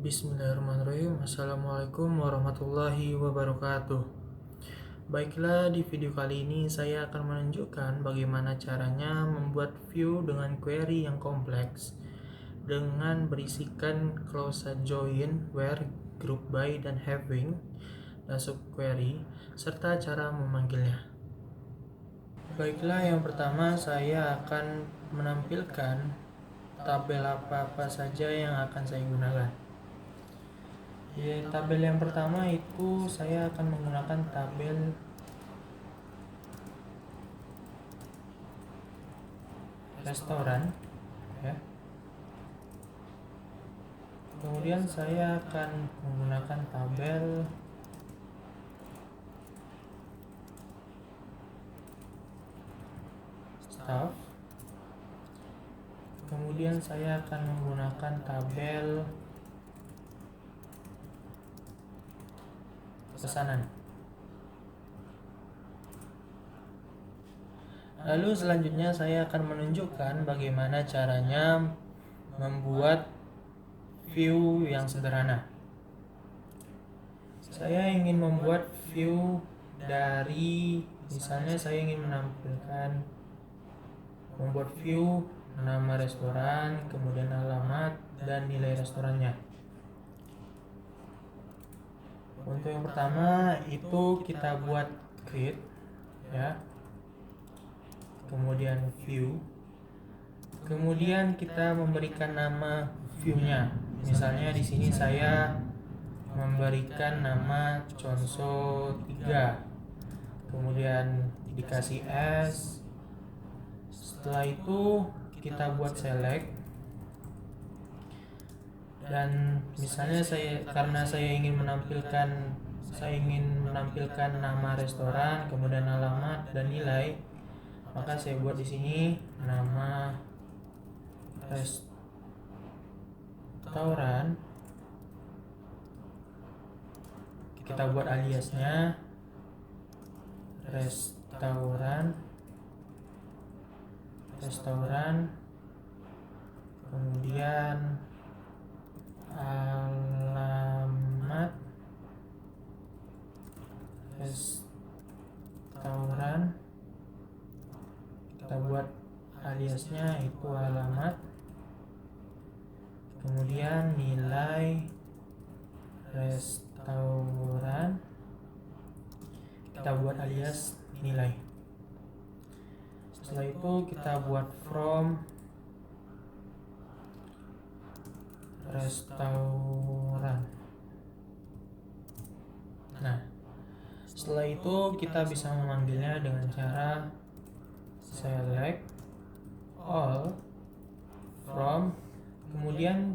Bismillahirrahmanirrahim. Assalamualaikum warahmatullahi wabarakatuh. Baiklah, di video kali ini saya akan menunjukkan bagaimana caranya membuat view dengan query yang kompleks dengan berisikan clause join, where, group by, dan having, dan subquery, serta cara memanggilnya. Baiklah, yang pertama saya akan menampilkan tabel apa-apa saja yang akan saya gunakan. Tabel yang pertama itu saya akan menggunakan tabel restoran, ya. Kemudian saya akan menggunakan tabel staff. Kemudian saya akan menggunakan tabel pesanan. Lalu selanjutnya saya akan menunjukkan bagaimana caranya membuat view yang sederhana. Saya ingin membuat view dari, misalnya saya ingin membuat view nama restoran, kemudian alamat, dan nilai restorannya. Untuk yang pertama itu kita buat create, ya. Kemudian view. Kemudian kita memberikan nama view-nya. Misalnya di sini saya memberikan nama Conso 3. Kemudian dikasih S. Setelah itu kita buat select. Dan misalnya karena saya ingin menampilkan nama restoran, kemudian alamat dan nilai, maka saya buat di sini nama restoran. Kita buat aliasnya restoran, kemudian alamat restoran, kita buat aliasnya itu alamat, kemudian nilai restoran, kita buat alias nilai. Setelah itu kita buat from restoran. Nah, setelah itu kita bisa memanggilnya dengan cara select all from, kemudian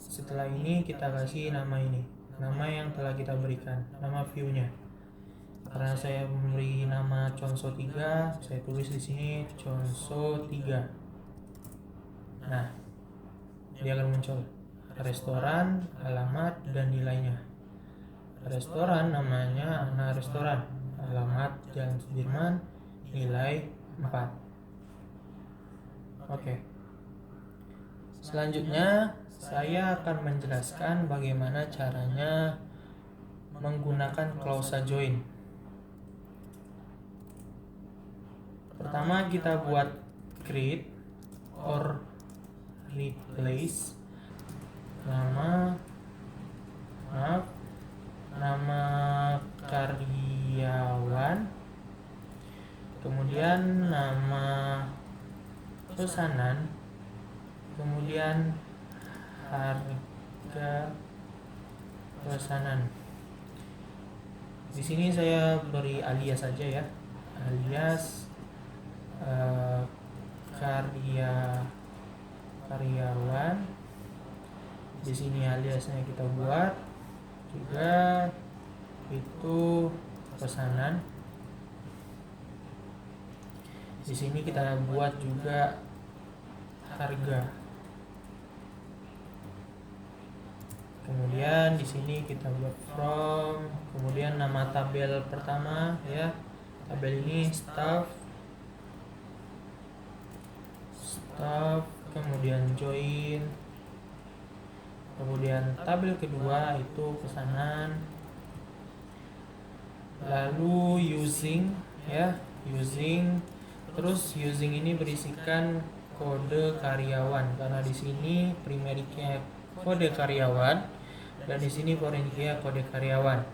setelah ini kita kasih nama ini, nama yang telah kita berikan, nama view-nya. Karena saya memberi nama Conso 3, saya tulis di sini Conso 3. Nah, dia akan muncul restoran, alamat, dan nilainya. Restoran namanya Ana Restoran, alamat Jalan Sudirman, nilai 4. Oke. Selanjutnya saya akan menjelaskan bagaimana caranya menggunakan clause join. Pertama kita buat create or replace nama karyawan, kemudian nama pesanan, kemudian harga pesanan. Di sini saya beri alias saja, ya, alias karyawan. Di sini aliasnya kita buat juga itu pesanan. Di sini kita buat juga harga. Kemudian di sini kita buat from, kemudian nama tabel pertama, ya. Tabel ini staff, kemudian join, kemudian tabel kedua itu pesanan, lalu using ya, using ini berisikan kode karyawan karena di sini primary key kode karyawan dan di sini foreign key kode karyawan.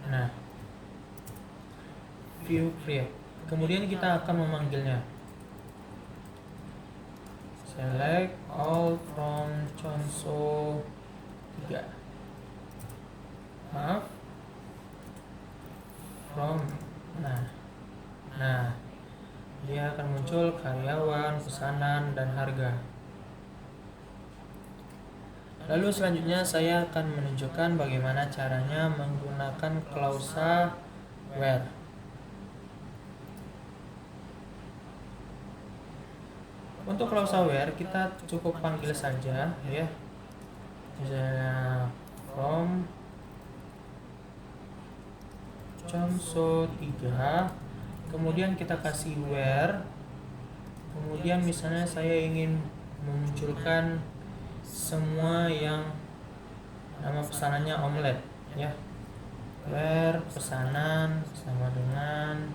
Nah, view create. Kemudian kita akan memanggilnya. Select all from Chonso 3. Maaf. From. Nah, dia akan muncul karyawan, pesanan, dan harga. Lalu selanjutnya saya akan menunjukkan bagaimana caranya menggunakan klausa where. Untuk klausa where kita cukup panggil saja ya. Misalnya from Chonso 3, kemudian kita kasih where. Kemudian misalnya saya ingin memunculkan semua yang nama pesanannya omelet ya, where pesanan sama dengan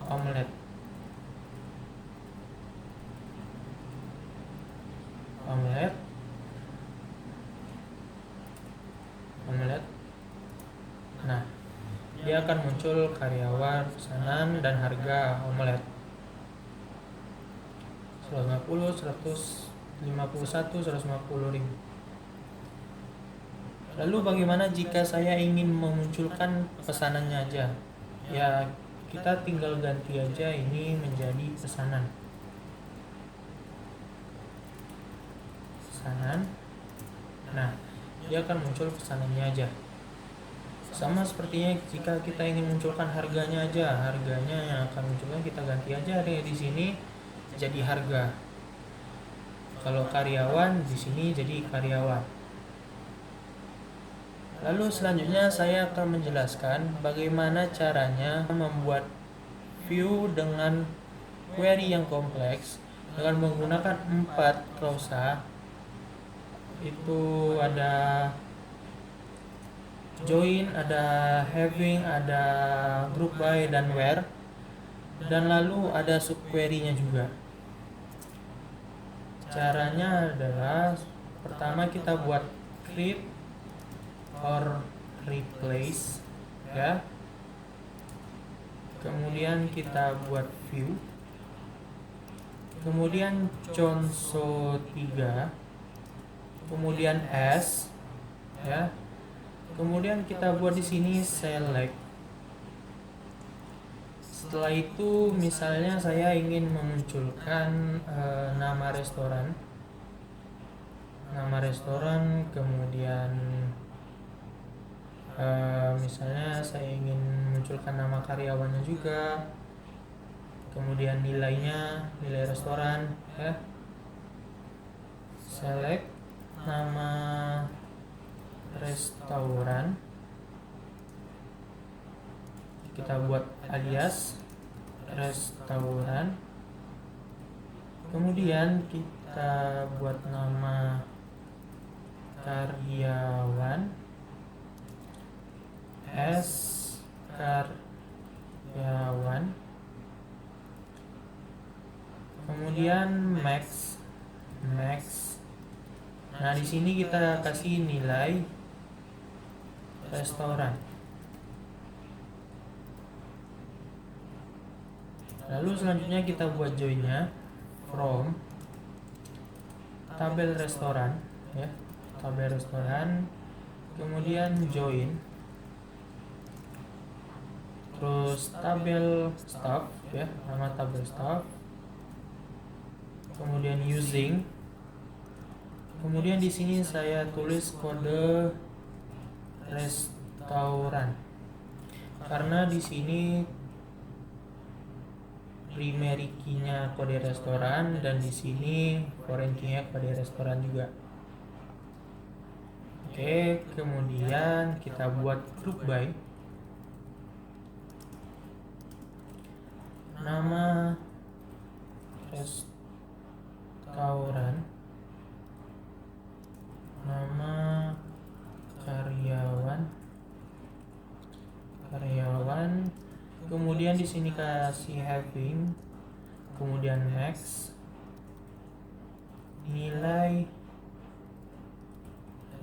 omelet. Nah, dia akan muncul karyawan, pesanan, dan harga omelet. 150, 151, 150 ribu. Lalu bagaimana jika saya ingin memunculkan pesanannya aja? Ya, kita tinggal ganti aja ini menjadi pesanan. Nah, dia akan muncul pesanannya aja. Sama sepertinya jika kita ingin munculkan harganya aja, harganya yang akan munculkan kita ganti aja di sini jadi harga. Kalau karyawan di sini jadi karyawan. Lalu selanjutnya saya akan menjelaskan bagaimana caranya membuat view dengan query yang kompleks dengan menggunakan 4 klausa. Itu ada join, ada having, ada group by, dan where, dan lalu ada subquery-nya juga. Caranya adalah pertama kita buat create or replace ya, kemudian kita buat view, kemudian Chonso 3, kemudian S ya, kemudian kita buat di sini select. Setelah itu misalnya saya ingin memunculkan nama restoran, kemudian misalnya saya ingin memunculkan nama karyawannya juga, kemudian nilai restoran ya, select nama restoran, kita buat alias restoran, kemudian kita buat nama karyawan S karyawan, kemudian max. Nah, di sini kita kasih nilai restoran. Lalu selanjutnya kita buat joinnya from tabel restoran ya, kemudian join, terus tabel staff ya, nama tabel staff, kemudian using, kemudian di sini saya tulis kode restoran karena di sini primary key-nya kode restoran dan di sini foreign key-nya kode restoran juga. Oke, kemudian kita buat group by. nama restoran, nama karyawan, kemudian di sini kasih having, kemudian max, nilai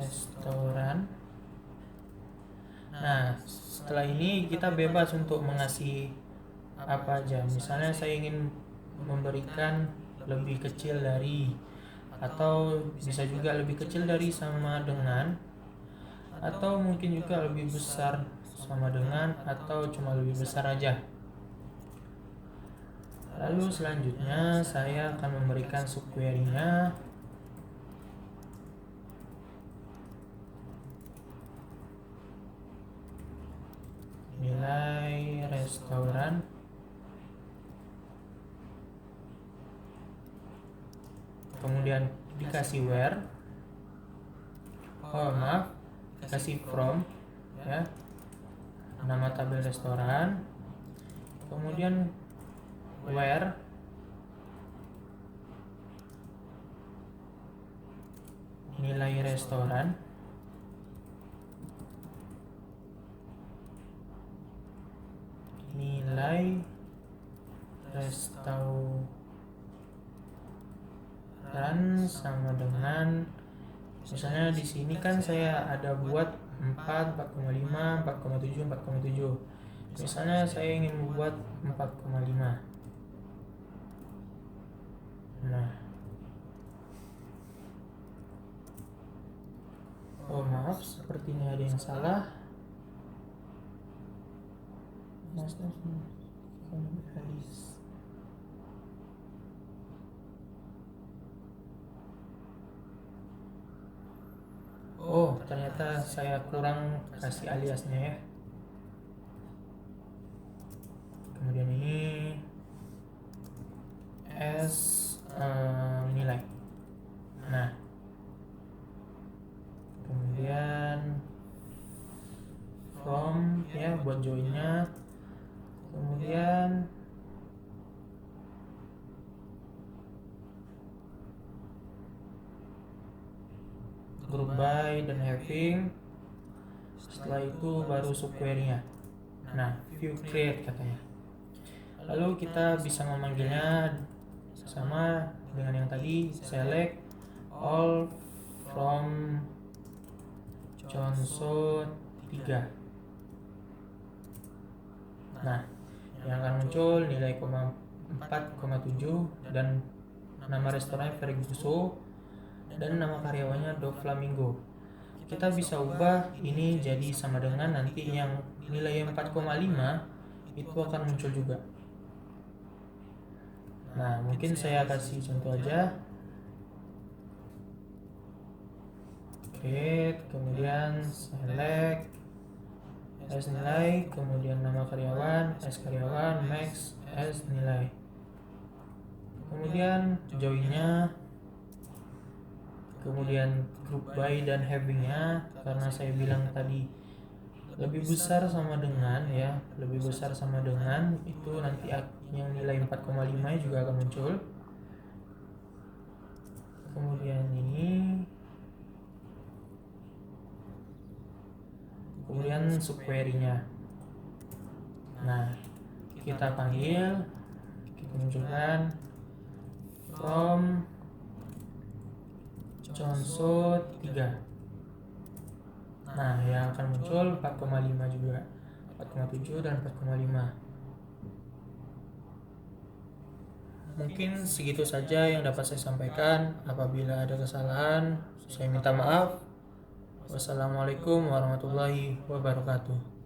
restoran. Nah, setelah ini kita bebas untuk mengasih apa aja. Misalnya saya ingin memberikan lebih kecil dari, atau bisa juga lebih kecil dari sama dengan, atau mungkin juga lebih besar sama dengan, atau cuma lebih besar aja. Lalu selanjutnya saya akan memberikan subquery-nya. Nilai restoran, kemudian dikasih where, kasih from, ya, nama tabel restoran, kemudian where, nilai restoran, sama dengan, misalnya di sini kan saya ada buat 4, 4,5, 4,7, 4,7. Misalnya saya ingin membuat 4,5. Nah, maaf, sepertinya ada yang salah. Ternyata saya kurang kasih aliasnya ya. Kemudian ini nilai. Nah, kemudian from ya buat joinnya, kemudian group by dan having. Setelah itu baru subquery-nya. Nah, view create katanya. Lalu kita bisa memanggilnya sama dengan yang tadi, select all from conso 3. Nah, yang akan muncul nilai 4,7 dan nama restoran Ferguso dan nama karyawannya Dog Flamingo. Kita bisa ubah ini jadi sama dengan, nanti yang nilai 4,5 itu akan muncul juga. Nah, mungkin saya kasih contoh aja. Create, kemudian select as nilai, kemudian nama karyawan as karyawan, max as nilai, kemudian join-nya, kemudian group by dan having-nya. Karena saya bilang tadi lebih besar sama dengan ya, lebih besar sama dengan, itu nanti yang nilai 4,5 juga akan muncul. Kemudian ini, kemudian subquery-nya. Nah, kita panggil, kita munculkan from conso 3. Nah, yang akan muncul 4,5 juga, 4,7 dan 4,5. Mungkin segitu saja yang dapat saya sampaikan. Apabila ada kesalahan, saya minta maaf. Wassalamualaikum warahmatullahi wabarakatuh.